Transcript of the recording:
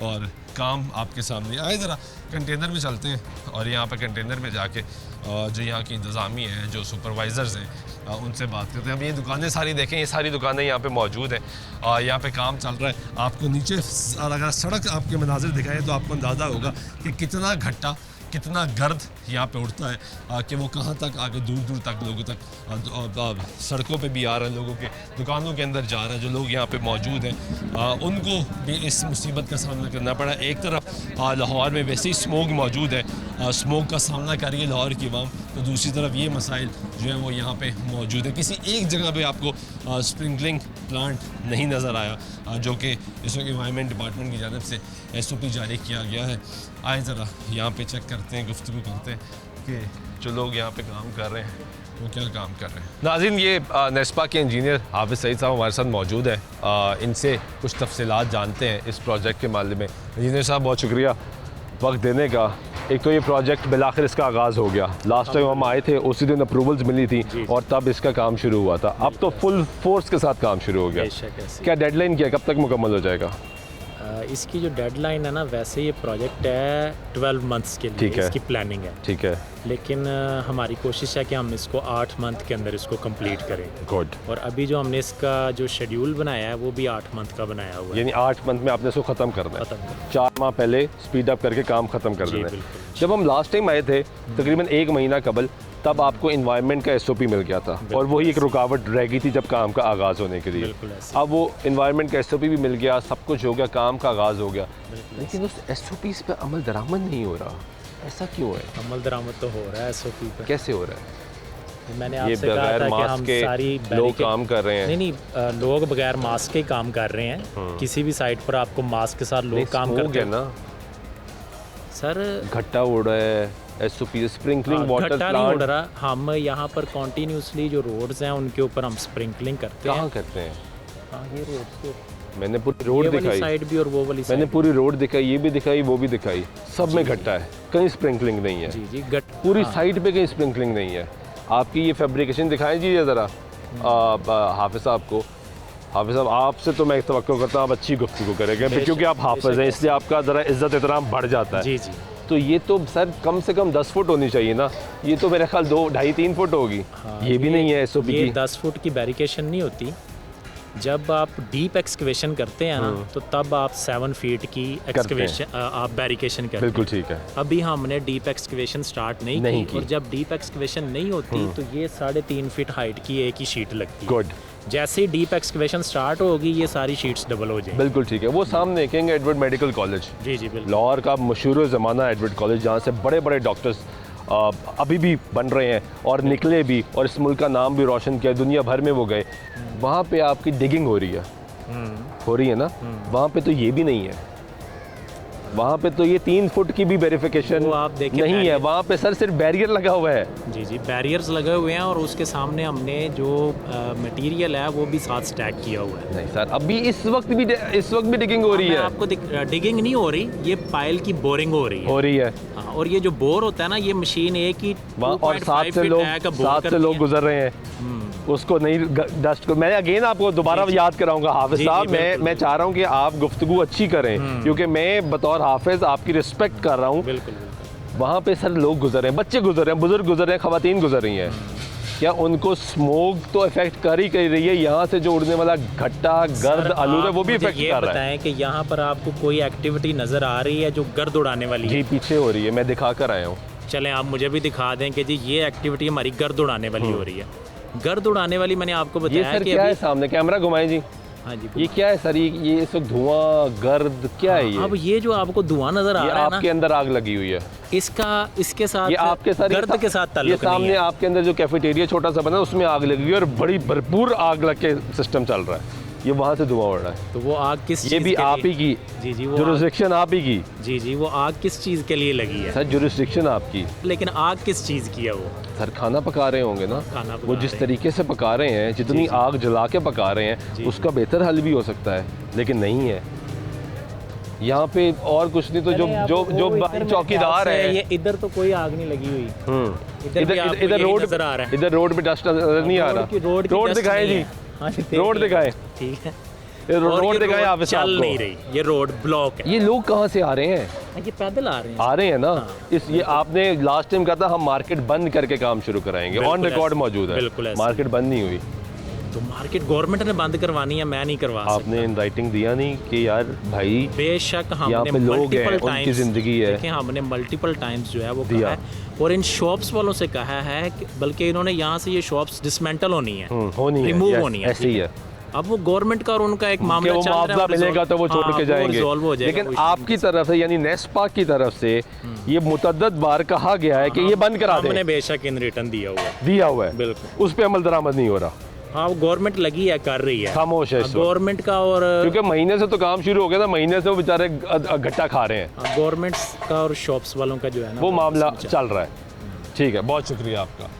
और काम आपके सामने। आए ज़रा कंटेनर में चलते हैं और यहाँ पे कंटेनर में जाके जो यहाँ की इंतज़ामी हैं, जो सुपरवाइज़र्स हैं, उनसे बात करते हैं। अब ये दुकानें सारी देखें, ये सारी दुकानें यहाँ पे मौजूद हैं और यहाँ पे काम चल रहा है। आपको नीचे अगर सड़क आपके मनाजिर दिखाएं तो आपको अंदाज़ा होगा कि कितना घट्टा, कितना गर्द यहाँ पे उड़ता है कि वो कहाँ तक आगे दूर दूर तक लोगों तक सड़कों पे भी आ रहे हैं, लोगों के दुकानों के अंदर जा रहे हैं। जो लोग यहाँ पे मौजूद हैं उनको भी इस मुसीबत का सामना करना पड़ा। एक तरफ लाहौर में वैसे ही स्मोक मौजूद है, स्मोक का सामना कर रही है लाहौर की आवाम, तो दूसरी तरफ ये मसाइल जो है वो यहाँ पे मौजूद है। किसी एक जगह पे आपको स्प्रिंकलिंग प्लांट नहीं नज़र आया जो कि इस वक्त एनवायरनमेंट डिपार्टमेंट की जानब से SOP जारी किया गया है। आए ज़रा यहाँ पे चेक करते हैं, गुफ्तगू करते हैं कि जो लोग यहाँ पे काम कर रहे हैं वो क्या काम कर रहे हैं। नाज़रीन, ये नेस्पा के इंजीनियर हाफिज़ सईद साहब हमारे साथ मौजूद है। इनसे कुछ तफसीलात जानते हैं इस प्रोजेक्ट के मामले में। इंजीनियर साहब, बहुत शुक्रिया वक्त देने का। एक तो ये प्रोजेक्ट बिलाखिर इसका आगाज़ हो गया। लास्ट टाइम हम आए थे उसी दिन अप्रूवल्स मिली थी और तब इसका काम शुरू हुआ था। अब तो फुल फोर्स के साथ काम शुरू हो गया। क्या डेडलाइन क्या, कब तक मुकम्मल हो जाएगा? इसकी जो डेडलाइन है ना, वैसे ये प्रोजेक्ट है 12 मंथ्स के लिए इसकी प्लानिंग है। ठीक है, लेकिन हमारी कोशिश है कि हम इसको 8 मंथ के अंदर इसको कंप्लीट करें। गुड। और अभी जो हमने इसका जो शेड्यूल बनाया है वो भी 8 मंथ का बनाया हुआ है। यानी 8 मंथ में आपने इसको ख़त्म करना है। 4 माह पहले स्पीड अप करके काम ख़त्म कर देना है। जब हम लास्ट टाइम आए थे तकरीबन 1 महीना कबल, तब आपको इन्वायरमेंट का SOP मिल गया था और वही एक रुकावट रह गई थी जब काम का आगाज़ होने के लिए। अब वो इन्वायरमेंट का SOP भी मिल गया, सब कुछ हो गया, काम का आगाज़ हो गया, लेकिन उस SOPs पे अमल दरामद नहीं हो रहा। ऐसा क्यों है? अमल दरामद तो हो रहा है SOP पे। कैसे हो रहा है? मैंने आपसे कहा था कि हम सारी लोग काम कर रहे हैं। नहीं, लोग बगैर मास्क के काम कर रहे हैं। किसी भी साइट पर आपको मास्क के साथ लोग काम करते हैं ना सर। घट्टा उड़ रहा है, SOP स्प्रिंकलिंग वाटर प्लांट नहीं उड़ रहा। हम यहाँ पर कॉन्टीन्यूसली जो रोड्स हैं उनके ऊपर हम स्प्रिंकलिंग करते हैं। कहाँ करते हैं? ये रोड्स के, मैंने पूरी रोड दिखाई, साइड भी और वो वाली मैंने पूरी रोड दिखाई, ये भी दिखाई, वो भी दिखाई, सब में घट्टा है, कहीं स्प्रिंकलिंग नहीं है। जी पूरी साइड पे कहीं स्प्रिंकलिंग नहीं है। आपकी ये फैब्रिकेशन दिखाएं जी ज़रा हाफिज़ साहब को। हाफिज़ साहब, आपसे तो मैं तवक्को करता हूँ आप अच्छी गुफ्तगू करेंगे क्योंकि आप हाफिज़ हैं, इसलिए आपका ज़रा इज़्ज़त एहतराम बढ़ जाता है। जी। तो ये तो सर कम से कम 10 फुट होनी चाहिए ना, ये तो मेरे ख्याल 2, 2.5, 3 फुट होगी। ये भी नहीं है SOP की। 10 फुट की बैरिकेशन नहीं होती। जब आप डीप एक्सकवेशन करते हैं ना, तो तब आप 7 फीट की एक्सकवेशन आप बैरिकेशन करते हैं। बिल्कुल ठीक है। अभी हमने डीप एक्सकवेशन स्टार्ट नहीं की। और जब डीप एक्सकवेशन नहीं होती तो ये 3.5 फीट हाइट की एक ही शीट लगती है। गुड। जैसे ही डीप एक्सकवेशन स्टार्ट होगी ये सारी शीट्स डबल हो जाएंगी। बिल्कुल ठीक है। वो सामने देखेंगे एडवर्ड मेडिकल कॉलेज। जी बिल्कुल। लाहौर का मशहूर ज़माना एडवर्ड कॉलेज, जहाँ से बड़े बड़े डॉक्टर्स अभी भी बन रहे हैं और निकले भी और इस मुल्क का नाम भी रोशन किया, दुनिया भर में वो गए। वहाँ पे आपकी डिगिंग हो रही है ना, वहाँ पे तो ये भी नहीं है। वहाँ पे तो ये 3 फुट की भी वेरिफिकेशन नहीं है। वहाँ पे सर सिर्फ बैरियर लगा हुआ है। जी बैरियर्स लगे हुए हैं और उसके सामने हमने जो मटेरियल है वो भी साथ स्टैक किया हुआ है। नहीं सर, अभी इस वक्त भी डिगिंग हो रही है। आपको डिगिंग नहीं हो रही, ये पाइल की बोरिंग हो रही है। और ये जो बोर होता है ना, ये मशीन एक ही और 7 से लोग गुजर रहे हैं, उसको नहीं डस्ट को। मैं अगेन आपको दोबारा याद कराऊंगा हाफिज़ साहब, मैं चाह रहा हूँ कि आप गुफ्तगू अच्छी करें क्योंकि मैं बतौर हाफिज़ आपकी रिस्पेक्ट कर रहा हूँ। बिल्कुल। वहाँ पे सर लोग गुजर रहे हैं, बच्चे गुजर रहे हैं, बुजुर्ग गुजर रहे हैं, ख़वातीन गुजर रही हैं। क्या उनको स्मोक तो इफेक्ट कर ही रही है? यहाँ से जो उड़ने वाला घट्टा गर्द आलूद है वो भी इफेक्ट कर रहा है। कि यहाँ पर आपको कोई एक्टिविटी नज़र आ रही है जो गर्द उड़ाने वाली है? जी पीछे हो रही है, मैं दिखा कर आया हूँ। चलें आप मुझे भी दिखा दें कि जी ये एक्टिविटी हमारी गर्द उड़ाने वाली हो रही है। गर्द उड़ाने वाली मैंने आपको बताया कि क्या है सामने, कैमरा घुमाएं जी। हाँ जी, ये क्या है सर? ये इस वक्त धुआं गर्द क्या है ये? अब ये जो आपको धुआं नजर आ रहा है ना, आपके अंदर आग लगी हुई है। इसके साथ ये आपके साथ गर्द के साथ ताल्लुक नहीं है। सामने आपके अंदर जो कैफेटेरिया छोटा सा बना है उसमें आग लगी हुई है और बड़ी भरपूर आग लग के सिस्टम चल रहा है। ये वहाँ से धुआं उड़ रहा है। तो वो आग किस, ये भी आप ही की? जी वो जुरिस्डिक्शन आप ही की? जी वो आग किस चीज़ के लिए लगी है? सर जुरिस्डिक्शन आपकी, लेकिन आग किस चीज़ की है? वो सर खाना पका रहे होंगे ना, वो जिस तरीके से पका रहे हैं, जितनी आग जला के पका रहे हैं उसका बेहतर हल भी हो सकता है, लेकिन नहीं है यहाँ पे। और कुछ नहीं तो जो चौकीदार है, ये इधर तो कोई आग नहीं लगी हुई। इधर रोड पे डस्ट नजर नहीं आ रहा। रोड दिखाएं जी, रोड दिखाएं। ठीक है, और रोड ये दिखाएं रोड आप इस चल आपको। नहीं रही, ये रोड ब्लॉक है। ये लोग कहाँ से आ रहे हैं? ये पैदल आ रहे हैं। आ रहे हैं ना। इस ये आपने लास्ट टाइम कहा था हम मार्केट बंद करके काम शुरू कराएंगे, ऑन बिल्कुल रिकॉर्ड ऐसे- मौजूद है। बिल्कुल ऐसे। मार्केट बंद नहीं हुई। तो मार्केट गवर्नमेंट ने बंद करवानी है, मैं नहीं करवा सकता। आपने इन राइटिंग दिया नहीं कि यार भाई बेशक यहाँ हमने पे लोग हैं, मल्टीपल उनकी टाइम्स जिंदगी है। देखिए हमने मल्टीपल टाइम्स जो है वो दिया। कहा है और इन शॉप्स वालों से कहा है कि बल्कि इन्होंने यहाँ से ये शॉप्स डिसमेंटल होनी है, होनी है, रिमूव yes, होनी है। ऐसे ही है। अब वो गवर्नमेंट का और उनका एक कि मामला वो चल रहा है, मुआवजा मिलेगा तो वो छोड़ के जाएंगे। रिजॉल्व हो जाएगा। लेकिन आपकी तरफ से यानी नेस्पा की तरफ से ये मुतद्दद बार कहा गया है कि ये बंद करा हमने दें, बेशक इन रिटर्न दिया हुआ है। दिया हुआ है, बिल्कुल। उस पे अमल दरामद नहीं हो रहा, हाँ वो गवर्नमेंट लगी है, कर रही है, खामोश है इस वक्त। गवर्नमेंट का और क्योंकि महीने से तो काम शुरू हो गया था, महीने से वो बेचारे घट्टा खा रहे हैं, गवर्नमेंट का और शॉप्स वालों का जो है ना वो मामला चल रहा है। ठीक है, बहुत शुक्रिया आपका।